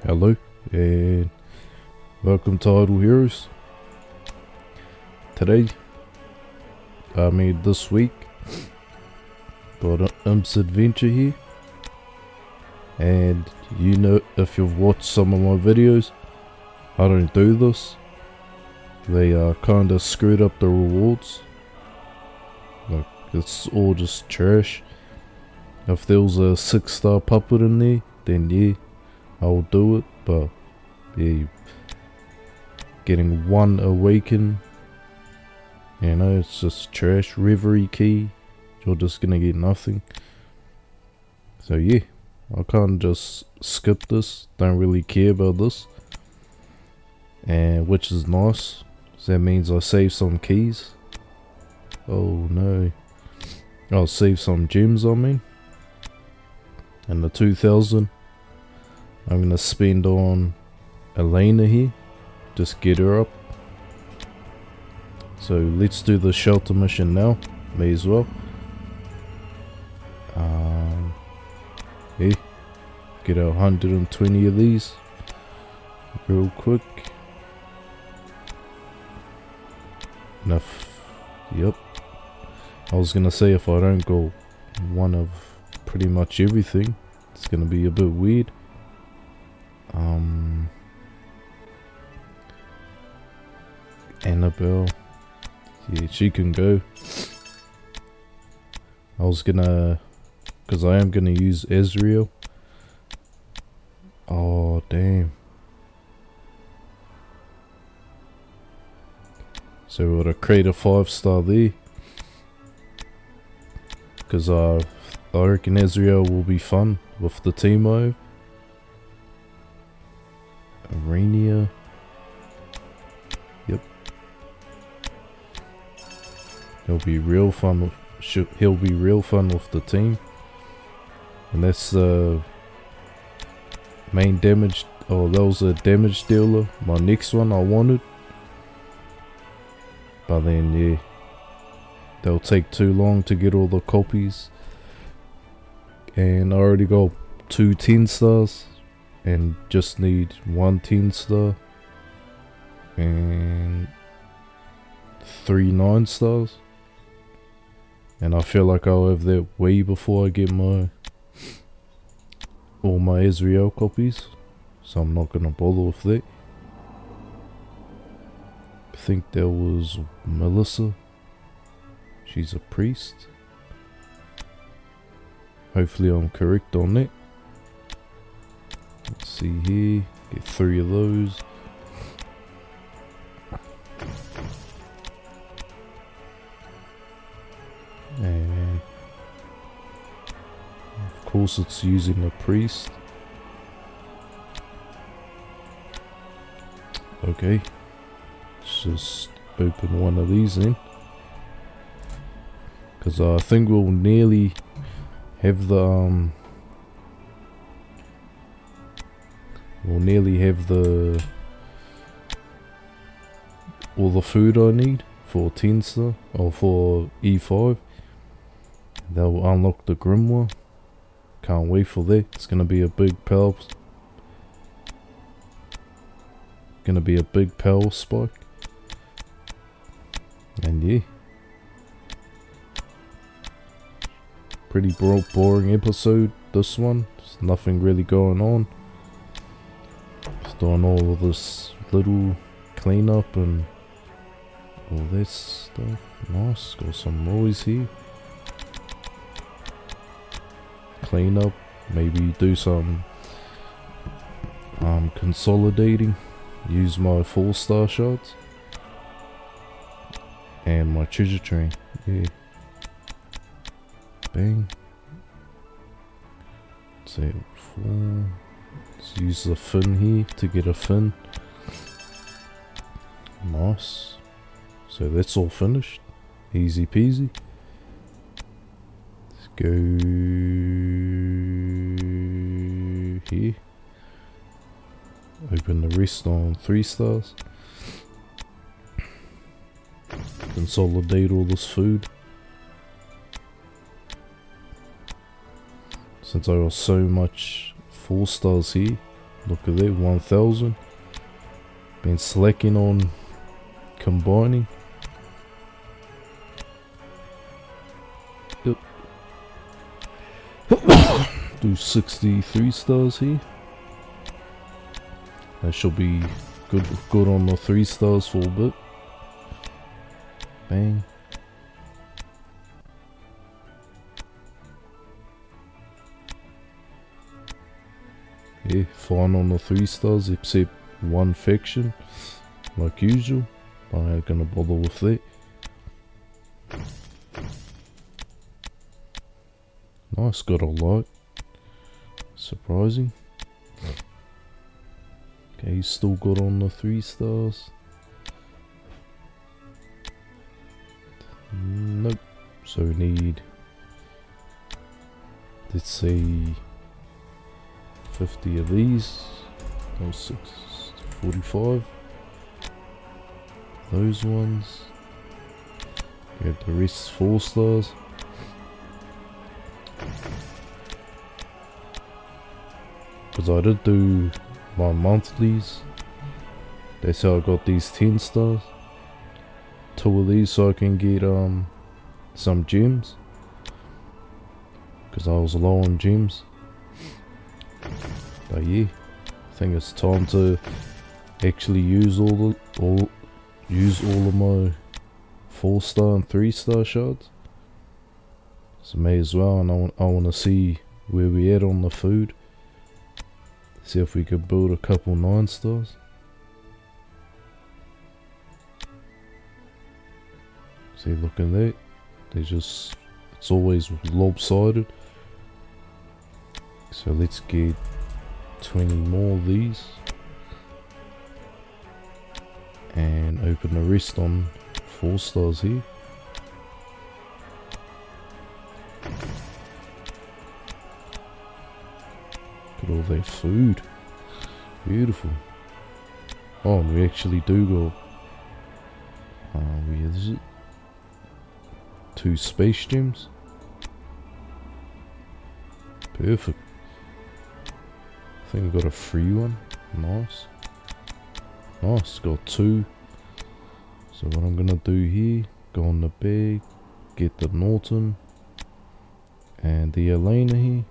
Hello and welcome to Idle Heroes. Today, this week, got an adventure here, and you know, if you've watched some of my videos, I don't do this. They kinda screwed up the rewards. Like, it's all just trash. If there was a 6-star puppet in there, then yeah, I'll do it, but yeah, getting one awaken, you know, it's just trash. Reverie key, you're just gonna get nothing. So yeah, I can't just skip this, don't really care about this, and which is nice, so that means I save some keys. Oh no, I'll save some gems on me, and the 2000 I'm gonna spend on Elena here, just get her up. So let's do the shelter mission now, may as well. Yeah, get our 120 of these real quick. Enough, yep. I was gonna say if I don't go one of pretty much everything, it's gonna be a bit weird. Annabelle, yeah, she can go. I was gonna, because I am gonna use Ezreal. Oh damn. So we're gonna create a 5-star there, because I reckon Ezreal will be fun with the Teemo. Arena. Yep. He'll be real fun with the team. And that's the main damage. Oh, that was a damage dealer. My next one I wanted. But then yeah, they'll take too long to get all the copies. And I already got 2 10-stars. And just need 1 10-star and 3 9-stars, and I feel like I'll have that way before I get all my Ezreal copies, so I'm not gonna bother with that. I think there was Melissa, she's a priest. Hopefully I'm correct on that. Let's see here, get 3 of those. And of course it's using a priest. Okay, let's just open one of these in, because I think we'll nearly have the all the food I need for 10-star or for E5. That will unlock the Grimoire. Can't wait for that. It's gonna be a big power. Spike. And yeah, pretty boring episode. This one, there's nothing really going on. Just doing all of this little cleanup and all this stuff. Nice, got some noise here. Clean up, maybe do some consolidating. Use my 4-star shots and my treasure train. Yeah, bang. Say 4. Let's use the fin here to get a fin. Nice. So that's all finished. Easy peasy. Let's go here. Open the rest on 3 stars. Consolidate all this food. Since I got so much 4 stars here, Look at that, 1000. Been slacking on combining. Yep. Do 63 stars here. That should be good on the 3 stars for a bit. Bang. Yeah, fine on the 3 stars except one faction, like usual. I'm not gonna bother with that. Nice, got a light. Surprising. Okay, he's still good on the 3 stars. Nope. So we need, let's say, 50 of these. Those 6, 45. Those ones. Get the rest 4 stars. Because I did do my monthlies. That's how I got these 10 stars. 2 of these so I can get some gems. Because I was low on gems. But yeah, I think it's time to actually use all of my 4 star and 3 star shards. So may as well, and I want to see where we at on the food. See if we could build a couple 9 stars. See, look at that. It's always lopsided. So let's get 20 more of these. And open the rest on 4 stars here. Look at all that food. Beautiful. Oh, we actually do go. Where is it? 2 space gems. Perfect. I think we got a free one. Nice. Nice, got 2. So what I'm gonna do here, go on the bag, get the Norton and the Elena here.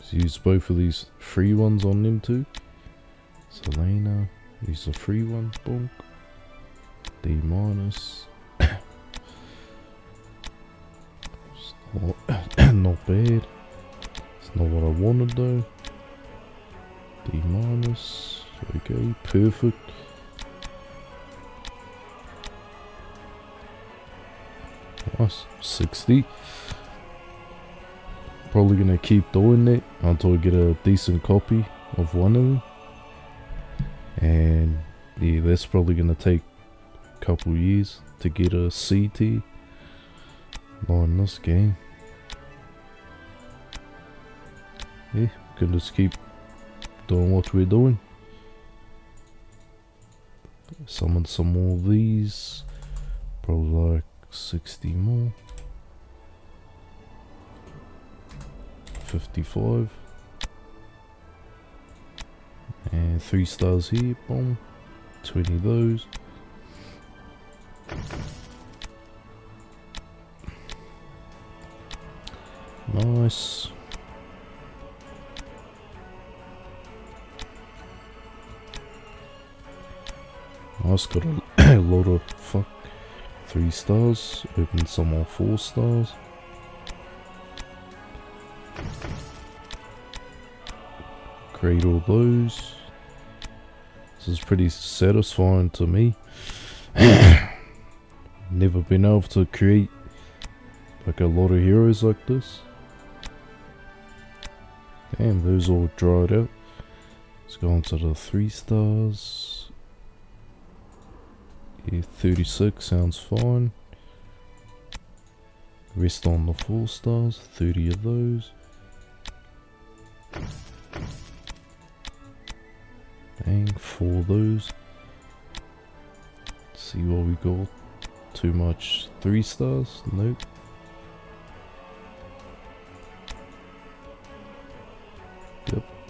Just use both of these free ones on them too. So Elena, use the free one, bonk. D minus. Not bad. It's not what I wanted though. D minus. Okay, perfect. Nice. 60. Probably gonna keep doing that until I get a decent copy of one of them. And yeah, that's probably gonna take a couple years to get a CT. Not in this game. Yeah, can just keep doing what we're doing. Summon some more of these. Probably like 60 more. 55. And 3 stars here, boom. 20 of those. Nice. Nice, got a lot of 3 stars. Open some more 4 stars. Create all those. This is pretty satisfying to me. Never been able to create like a lot of heroes like this. Damn, those all dried out. Let's go on to the 3 stars. Yeah, 36 sounds fine. Rest on the 4 stars, 30 of those. Bang, 4 of those. Let's see what we got. Too much 3 stars? Nope.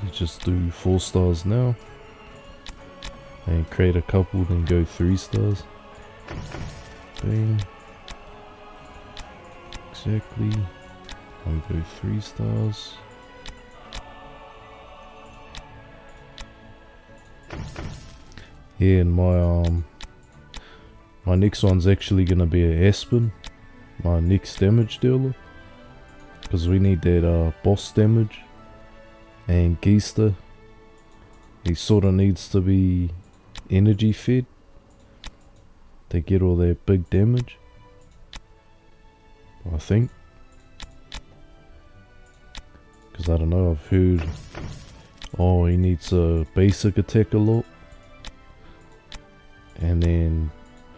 You just do 4 stars now. And create a couple, then go 3 stars. Bang. Exactly. I'll go 3 stars. Yeah, and my next one's actually gonna be a Aspen, my next damage dealer, because we need that boss damage. And Geister, he sort of needs to be energy fed to get all that big damage, I think. Because I don't know, I've heard, oh, he needs a basic attack a lot. And then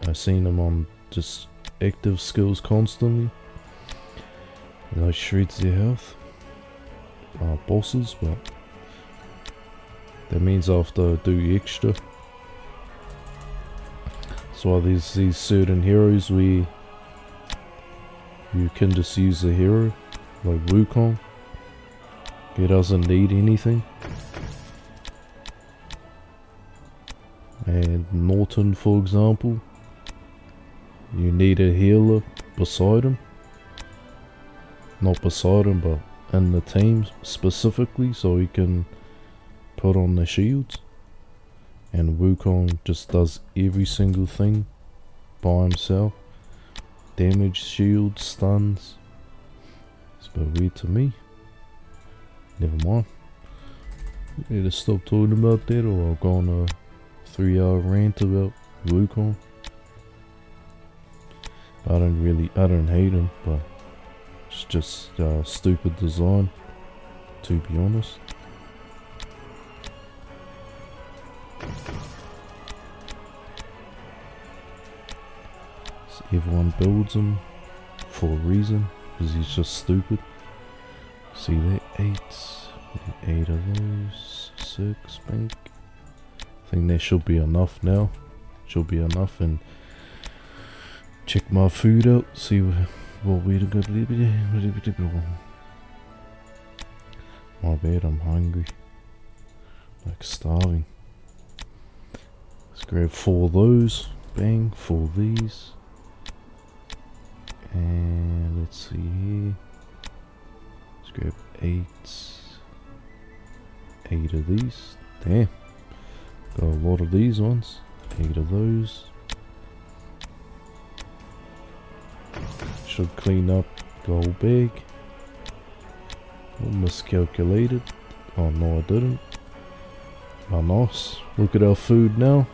I've seen him on just active skills constantly. And that shreds their health. Bosses, but that means I have to do extra. So there's these certain heroes where you can just use the hero, like Wukong. He doesn't need anything. And Norton, for example, you need a healer beside him. Not beside him, but in the team specifically, so he can put on the shields. And Wukong just does every single thing by himself. Damage, shields, stuns. It's a bit weird to me. Never mind. I need to stop talking about that, or I'll go on a 3-hour rant about Wukong. I don't hate him, but it's just stupid design, to be honest. So everyone builds him for a reason, because he's just stupid. See that? 8 of those, 6, bank. I think that should be enough now. Should be enough. And check my food out, see what we're gonna do. My bad, I'm hungry. Like starving. Let's grab 4 of those. Bang, 4 of these. And let's see here. Let's grab 8 of these. Damn. Got a lot of these ones. 8 of those. Should clean up the whole bag. Oh, miscalculated. Oh no, I didn't. Oh, nice. Look at our food now.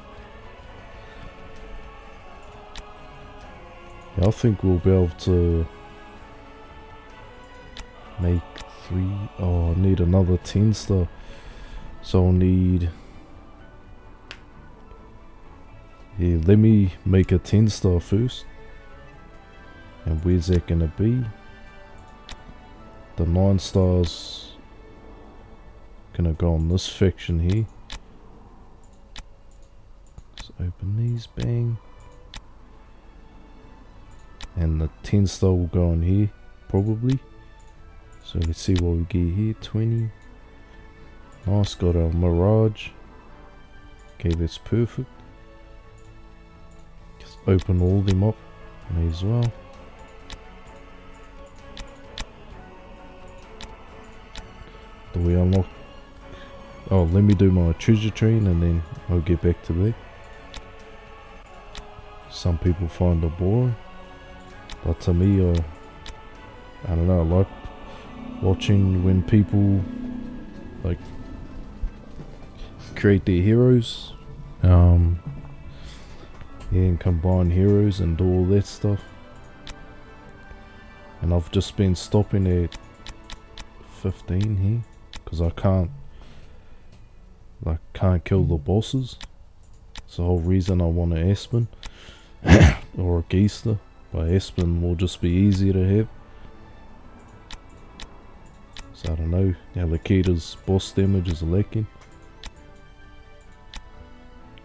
Yeah, I think we'll be able to make 3. Oh, I need another 10 star. So I'll need. Yeah, let me make a 10 star first. And where's that gonna be? The 9 stars gonna go on this section here. Let's open these, bang. And the 10 star will go on here, probably. So let's see what we get here. 20. Nice, got our Mirage. Okay, that's perfect. Just open all them up. May as well. Do we unlock? Oh, let me do my treasure train and then I'll get back to that. Some people find it boring, but to me, I don't know, I like watching when people like create their heroes, yeah, and combine heroes and do all that stuff. And I've just been stopping at 15 here. Because I can't kill the bosses. It's the whole reason I want an Aspen or a Geister. But Aspen will just be easier to have. So I don't know. Alakita's boss damage is lacking.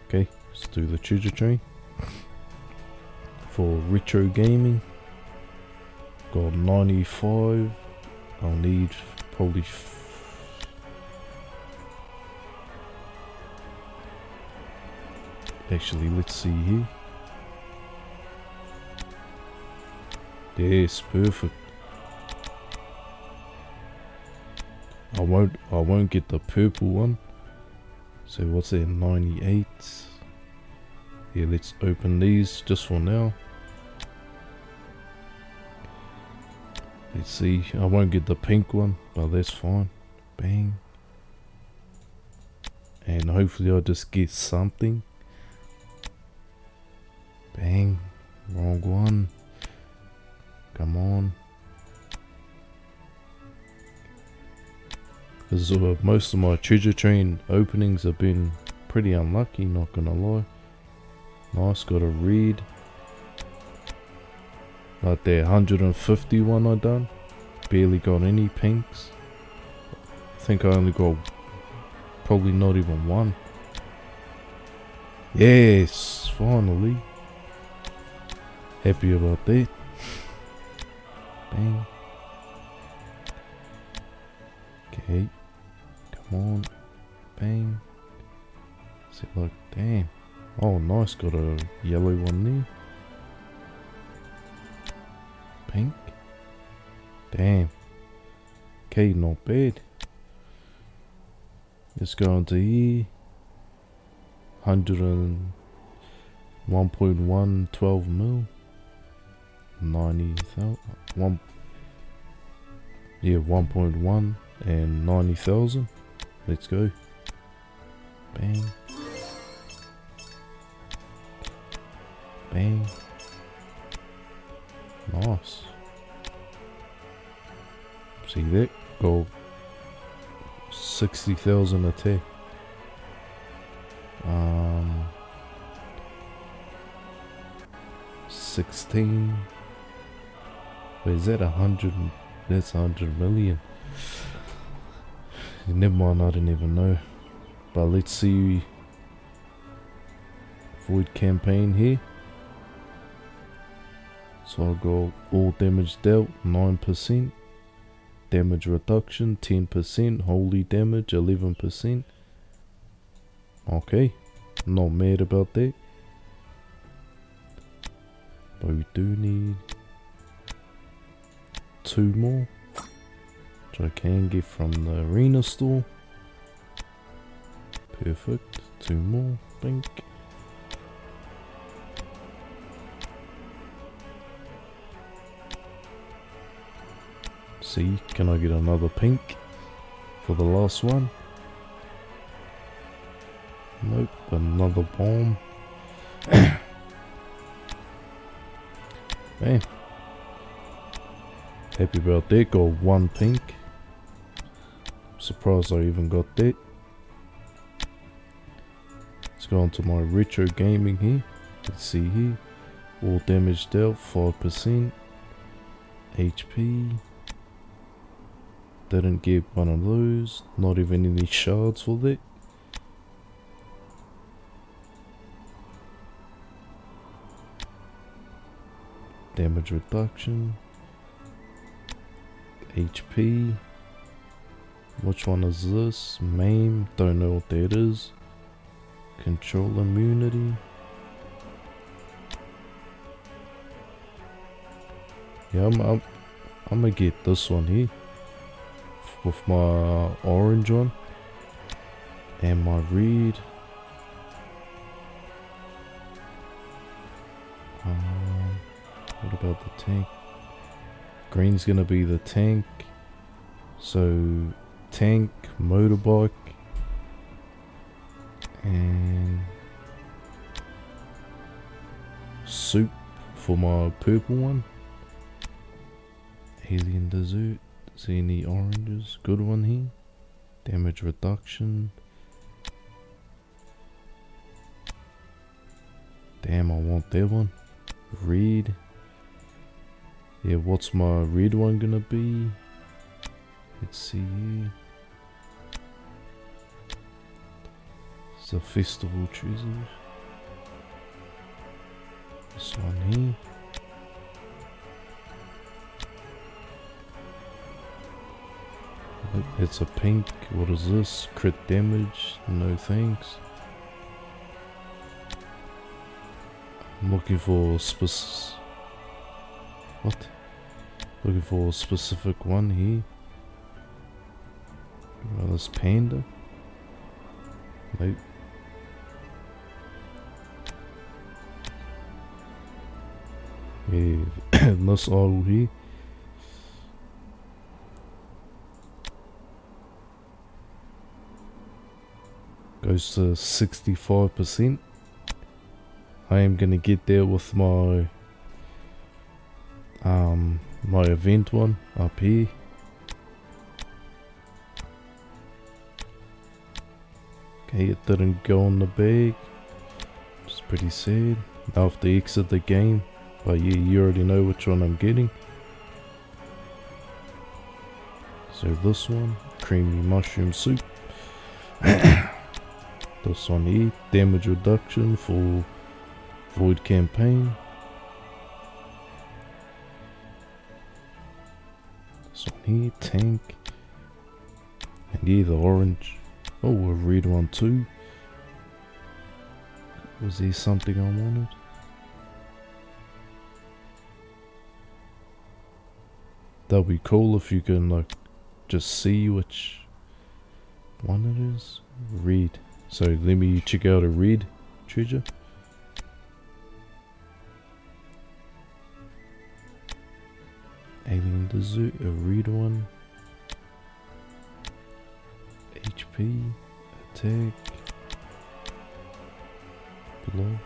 Okay, let's do the treasure train. For retro gaming, got 95. I'll need probably Actually, let's see here. Yes, perfect. I won't get the purple one. So what's that, 98? Yeah, let's open these just for now. Let's see, I won't get the pink one, but that's fine. Bang. And hopefully I'll just get something. Bang. Wrong one. Come on. Because most of my treasure train openings have been pretty unlucky, not gonna lie. Nice, got a red. Like the 151 I done. Barely got any pinks. I think I only got probably not even one. Yes, finally. Happy about that. Bang. Okay. Come on. Bang. Is it like, damn. Oh, nice. Got a yellow one there. Pink. Damn. Okay, not bad. Let's go into here. 101.112 mil. 90,000. 1.1 and 90,000. Let's go. Bang. Bang. Nice. See that? Go 60,000 attack. 16. Wait, is that 100? That's 100 million. Never mind, I didn't even know. But let's see. Void campaign here. So I'll go all damage dealt 9%. Damage reduction 10%. Holy damage 11%. Okay. Not mad about that. But we do need 2 more. Which I can get from the arena store. Perfect. 2 more. Blink. See, can I get another pink for the last one? Nope, another bomb. Man, happy about that. Got 1 pink. Surprised I even got that. Let's go on to my retro gaming here. Let's see here. All damage dealt 5%. HP. Didn't get one of those. Not even any shards for that. Damage reduction. HP. Which one is this? Maim. Don't know what that is. Control immunity. Yeah, I'm gonna get this one here. With my orange one. And my red. What about the tank? Green's gonna be the tank. So tank, motorbike, and soup for my purple one. Alien dessert. See any oranges? Good one here. Damage reduction. Damn, I want that one. Red. Yeah, what's my red one gonna be? Let's see here. It's a festival treasure. This one here. It's a pink. What is this? Crit damage? No thanks. I'm looking for what? Looking for a specific one here. Oh, this panda. Nope. Yeah, this idol here. Goes to 65%. I am gonna get there with my my event one up here. Okay, it didn't go on the bag. It's pretty sad. I have to exit the game. But yeah, you already know which one I'm getting. So this one, creamy mushroom soup. This one here, damage reduction for void campaign. This one here, tank. And yeah, the orange. Oh, a red one too. Was there something I wanted? That'd be cool if you can like just see which one it is. Red. So let me check out a red treasure. Alien Desert, a red one. HP, attack, block.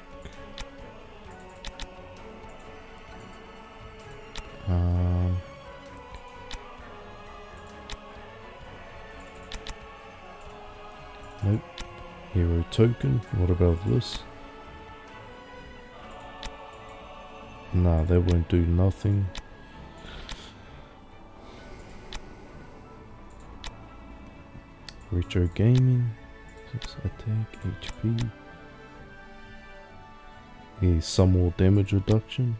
Nope. Hero token. What about this? Nah, that won't do nothing. Retro gaming. Attack, HP. Here's some more damage reduction.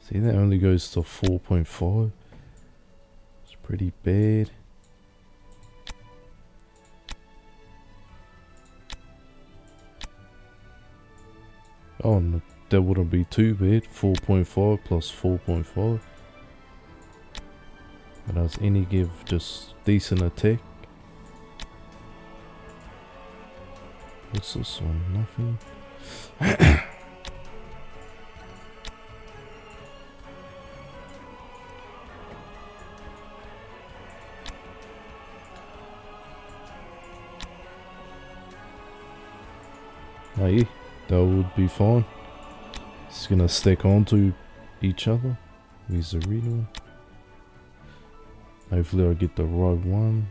See, that only goes to 4.5. It's pretty bad. Oh, no, that wouldn't be too bad. 4.5 plus 4.5. But does any give just decent attack? What's this one? Nothing. Oh yeah, that would be fine. It's gonna stack onto each other. Here's the red one. Hopefully I get the right one.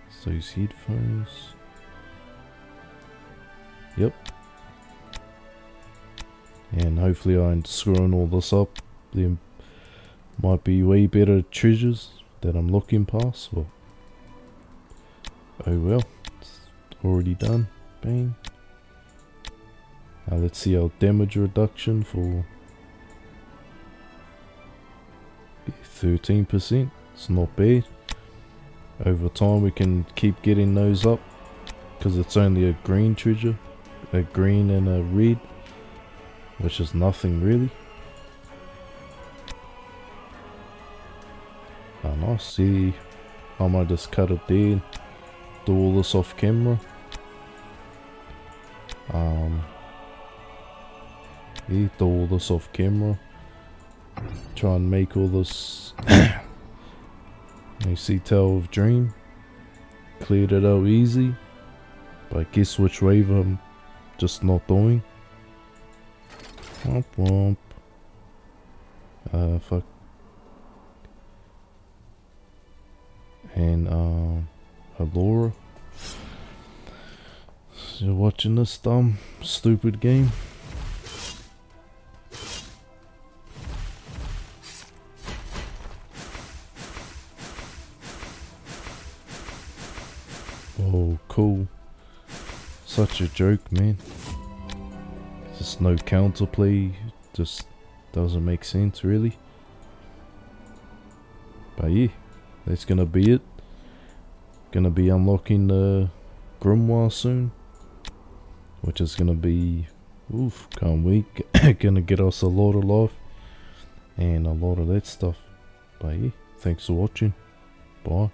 It's those headphones. Yep. And hopefully I ain't screwing all this up. There might be way better treasures that I'm looking past. But oh well, it's already done. Bang. Now let's see our damage reduction for 13%. It's not bad. Over time we can keep getting those up because it's only a green treasure, a green and a red, which is nothing really. Oh nice. See, I might just cut it there, do all this off camera. Yeah, do all this off camera. Try and make all this. You see, Tower of Dream. Cleared it out easy. But guess which wave I'm just not doing. Womp womp. Fuck. And Alora. So you're watching this dumb, stupid game. Oh, cool. Such a joke, man. Just no counterplay. Just doesn't make sense, really. But yeah, that's gonna be it. Gonna be unlocking the Grimoire soon, which is gonna be Oof, can't wait. Gonna get us a lot of life and a lot of that stuff. But yeah, thanks for watching. Bye.